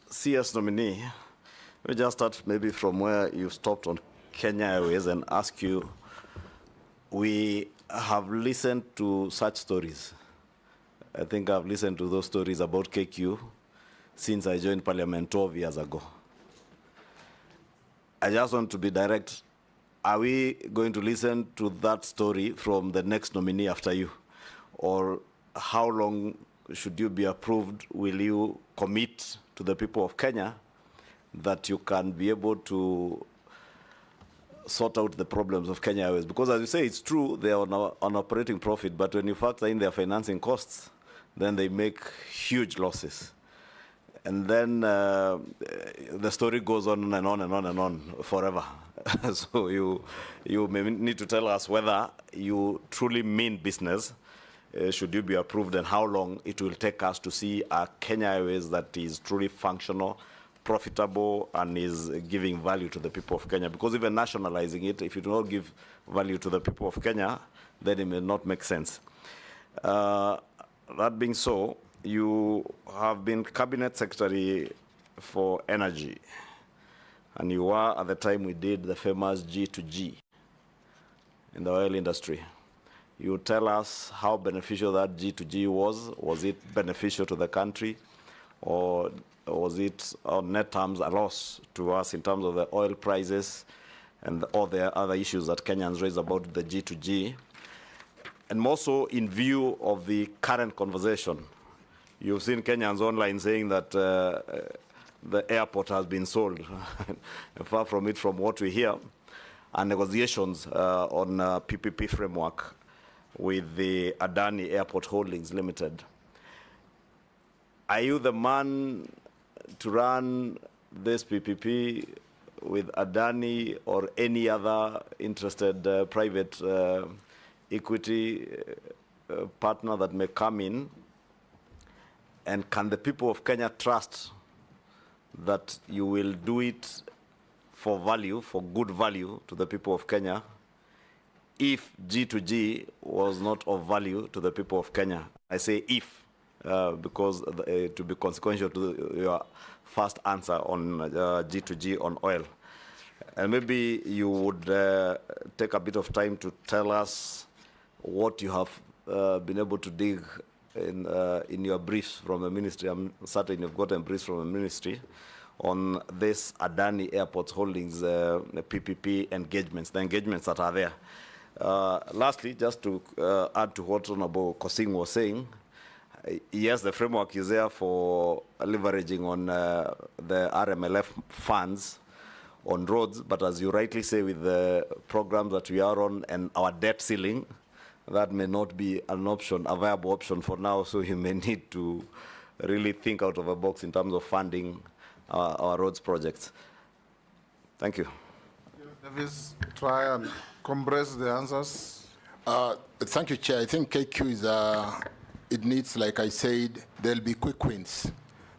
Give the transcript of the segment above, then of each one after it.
CS nominee, we just start maybe from where you stopped on Kenya Airways and ask you, we have listened to such stories. I think I've listened to those stories about KQ since I joined Parliament 12 years ago. I just want to be direct. Are we going to listen to that story from the next nominee after you? Or how long should you be approved? Will you commit to the people of Kenya that you can be able to sort out the problems of Kenya Airways? Because as you say, it's true, they are on operating profit, but when you factor in their financing costs, then they make huge losses. And then the story goes on and on and on and on forever. So you may need to tell us whether you truly mean business. Should you be approved, and how long it will take us to see a Kenya Airways that is truly functional, profitable, and is giving value to the people of Kenya. Because even nationalizing it, if you do not give value to the people of Kenya, then it may not make sense. That being so, you have been Cabinet Secretary for Energy, and you were, at the time we did the famous G2G in the oil industry. You tell us how beneficial that G2G was. Was it beneficial to the country, or was it on net terms a loss to us in terms of the oil prices and all the other issues that Kenyans raised about the G2G? And more so in view of the current conversation. You've seen Kenyans online saying that the airport has been sold. Far from it, from what we hear, and negotiations on PPP framework with the Adani Airport Holdings Limited. Are you the man to run this PPP with Adani or any other interested private equity partner that may come in? And can the people of Kenya trust that you will do it for value, for good value to the people of Kenya, if G2G was not of value to the people of Kenya? I say if, because to be consequential to your first answer on G2G on oil. And maybe you would take a bit of time to tell us what you have been able to dig in your briefs from the ministry. I'm certain you've gotten briefs from the ministry on this Adani Airports Holdings PPP engagements, the engagements that are there. Lastly, just to add to what Honorable Kosing was saying, yes, the framework is there for leveraging on the RMLF funds on roads, but as you rightly say, with the programs that we are on and our debt ceiling, that may not be an option, a viable option for now, so you may need to really think out of the box in terms of funding our roads projects. Thank you. Davis, try and compress the answers. Thank you, Chair. I think KQ is, it needs, like I said, there'll be quick wins.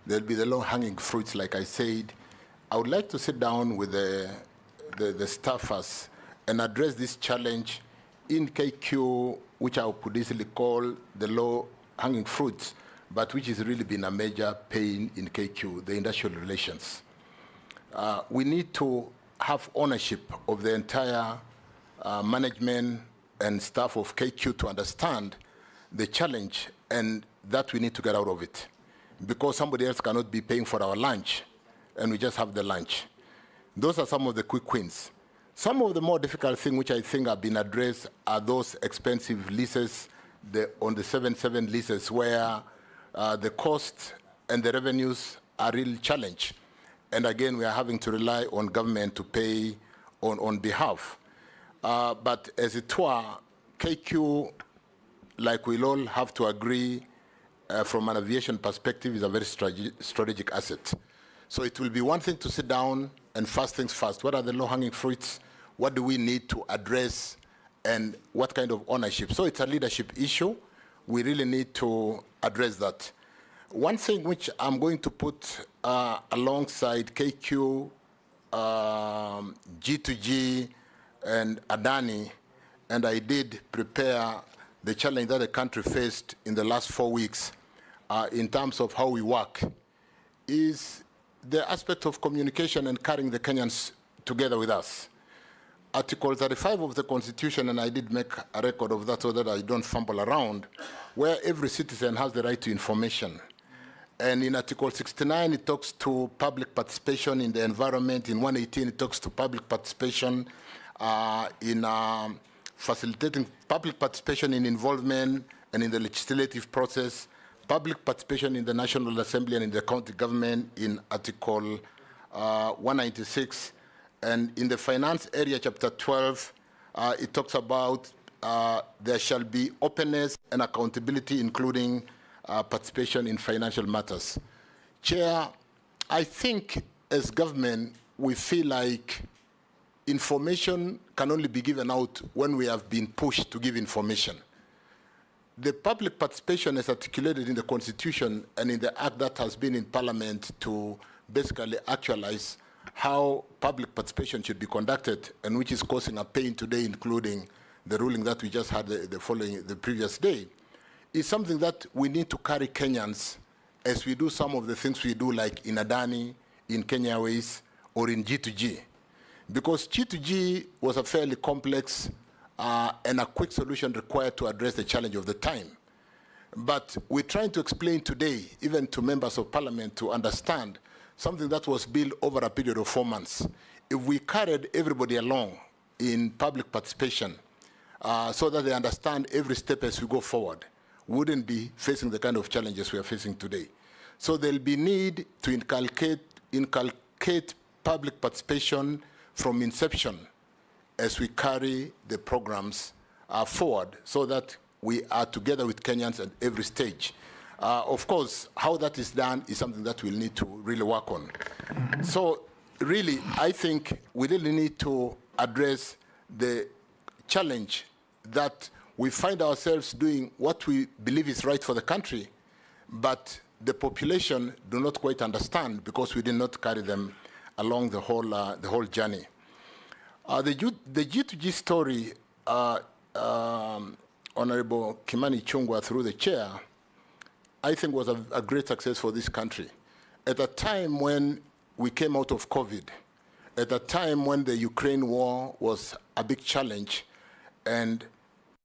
There'll be the low-hanging fruits, like I said. I would like to sit down with the staffers and address this challenge in KQ, which I could easily call the low-hanging fruits, but which has really been a major pain in KQ, the industrial relations. We need to have ownership of the entire management and staff of KQ to understand the challenge and that we need to get out of it, because somebody else cannot be paying for our lunch and we just have the lunch. Those are some of the quick wins. Some of the more difficult things which I think have been addressed are those expensive leases, on the 7-7 leases, where the cost and the revenues are really challenged. And again, we are having to rely on government to pay on behalf. But as it were, KQ, like we'll all have to agree, from an aviation perspective, is a very strategic asset. So it will be one thing to sit down and first things first. What are the low-hanging fruits? What do we need to address? And what kind of ownership? So it's a leadership issue. We really need to address that. One thing which I'm going to put alongside KQ, G2G, and Adani, and I did prepare the challenge that the country faced in the last 4 weeks, in terms of how we work is the aspect of communication and carrying the Kenyans together with us. Article 35 of the Constitution, and I did make a record of that so that I don't fumble around, where every citizen has the right to information. And in Article 69, it talks to public participation in the environment. In 118, it talks to public participation in facilitating public participation in involvement and in the legislative process, public participation in the National Assembly and in the county government in Article 196. And in the finance area, Chapter 12, it talks about there shall be openness and accountability, including participation in financial matters. Chair, I think as government, we feel like information can only be given out when we have been pushed to give information. The public participation is articulated in the Constitution and in the act that has been in Parliament to basically actualize how public participation should be conducted, and which is causing a pain today, including the ruling that we just had the previous day, is something that we need to carry Kenyans as we do some of the things we do, like in Adani, in Kenya Airways, or in G2G. Because G2G was a fairly complex and a quick solution required to address the challenge of the time. But we're trying to explain today, even to members of Parliament, to understand something that was built over a period of 4 months. If we carried everybody along in public participation so that they understand every step as we go forward, we wouldn't be facing the kind of challenges we are facing today. So there'll be need to inculcate public participation from inception as we carry the programs forward, so that we are together with Kenyans at every stage. Of course, how that is done is something that we'll need to really work on. So really, I think we really need to address the challenge that we find ourselves doing what we believe is right for the country, but the population do not quite understand because we did not carry them along the whole journey. The G2G story, Honorable Kimani Ichungwah, through the chair, I think was a great success for this country. At a time when we came out of COVID, at a time when the Ukraine war was a big challenge, and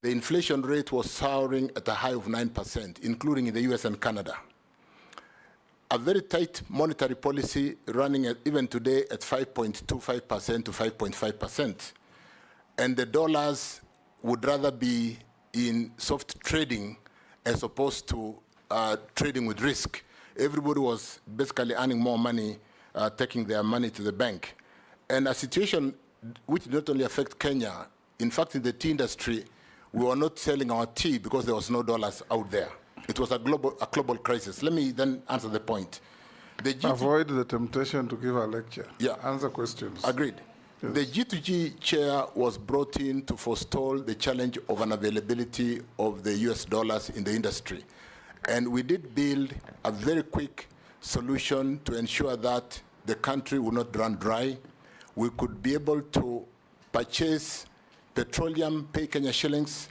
the inflation rate was soaring at a high of 9%, including in the US and Canada. A very tight monetary policy running even today at 5.25% to 5.5%. And the dollars would rather be in soft trading as opposed to trading with risk. Everybody was basically earning more money, taking their money to the bank. And a situation which did not only affect Kenya, in fact, in the tea industry, we were not selling our tea because there was no dollars out there. It was a global crisis. Let me then answer the point. Avoid the temptation to give a lecture. Yeah. Answer questions. Agreed. Yes. The G2G chair was brought in to forestall the challenge of unavailability of the US dollars in the industry. And we did build a very quick solution to ensure that the country would not run dry. We could be able to purchase petroleum, pay Kenya shillings,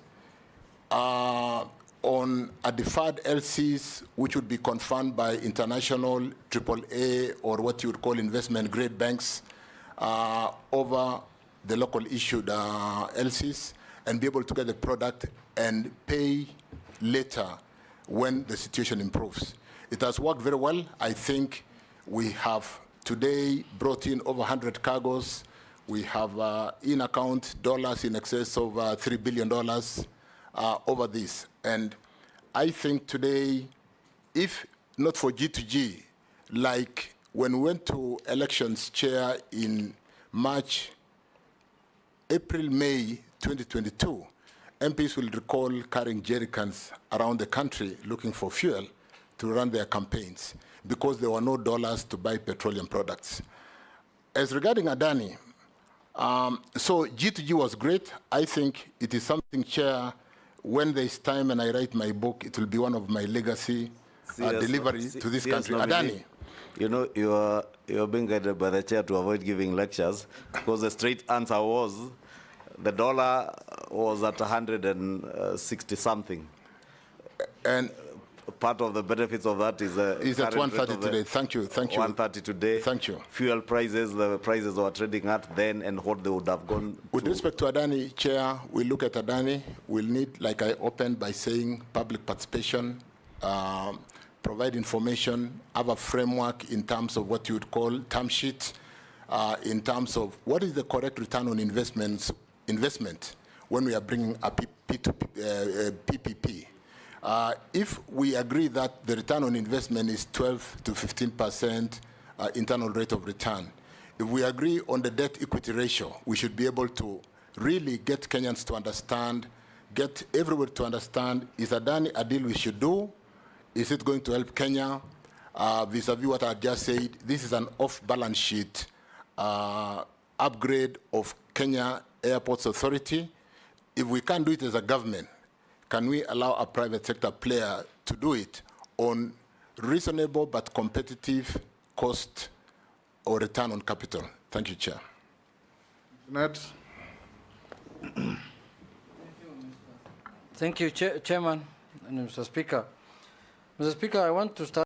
on a deferred LCs, which would be confirmed by international AAA or what you would call investment grade banks over the local issued LCs, and be able to get the product and pay later when the situation improves. It has worked very well. I think we have today brought in over 100 cargoes. We have in-account dollars in excess of $3 billion over this. And I think today, if not for G2G, like when we went to elections, Chair, in April, May 2022, MPs will recall carrying jerry cans around the country looking for fuel to run their campaigns because there were no dollars to buy petroleum products. As regarding Adani, so G2G was great. I think it is something, Chair, when there's time and I write my book, it will be one of my legacy delivery to this country. Adani. You know, you're being guided by the chair to avoid giving lectures, because the straight answer was the dollar was at 160 something. And part of the benefits of that is Is at current rate 130 of the- today. Thank you. Thank you. 130 today. Thank you. Fuel prices, the prices they were trading at then, and what they would have gone With to. respect to Adani, Chair, we look at Adani, we'll need, like I opened by saying, public participation, provide information, have a framework in terms of what you would call term sheet, in terms of what is the correct return on investment when we are bringing a PPP. If we agree that the return on investment is 12 to 15% internal rate of return, if we agree on the debt equity ratio, we should be able to really get Kenyans to understand, get everyone to understand, is Adani a deal we should do? Is it going to help Kenya? Vis-a-vis what I just said, this is an off-balance sheet upgrade of Kenya Airports Authority. If we can't do it as a government, can we allow a private sector player to do it on reasonable but competitive cost or return on capital? Thank you, Chair. Ned, Thank you, Chairman and Mr. Speaker. Mr. Speaker, I want to start